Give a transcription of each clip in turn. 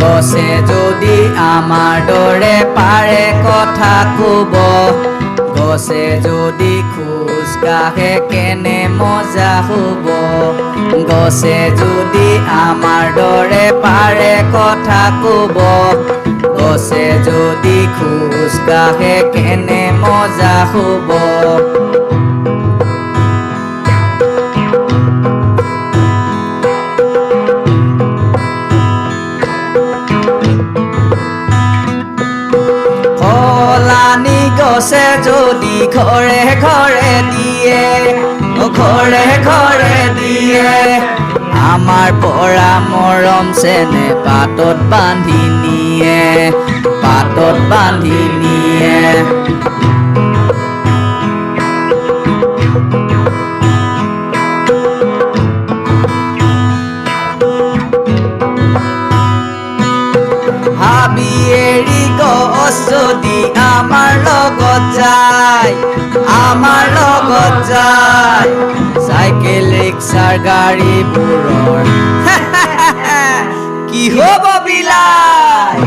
গছে যদি আমাৰ দৰে পাৰে কথা ক'ব গছে যদি খোজ কাঢ়ে কেনে মজা হ'ব গছে যদি আমাৰ দৰে পাৰে কথা ক'ব গছে যদি খোজ কাঢ়ে কেনে মজা হ'ব ফলানি গছে যদি ঘৰে ঘৰে দিয়ে ঘৰে ঘৰে দিয়ে আমাৰ পৰা মৰম চেনে পাতত বান্ধি নিয়ে পাতত বান্ধি নিয়ে হাবি এৰি গছ যদি আমাৰ লগত যায় চাইকেল ৰিক্সাৰ গাড়ীবোৰৰ কি হ'ব বিলাই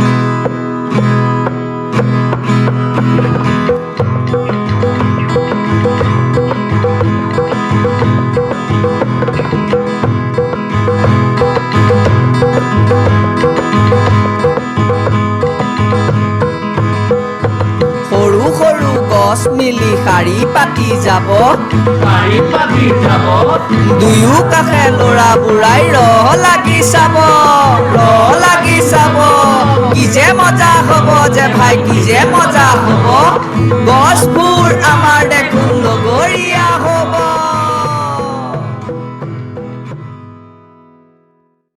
সৰু সৰু গছ মিলি শাৰী পাতি যাব দুয়ো কাষে ল'ৰা বুঢ়াই লাগি চাব কি যে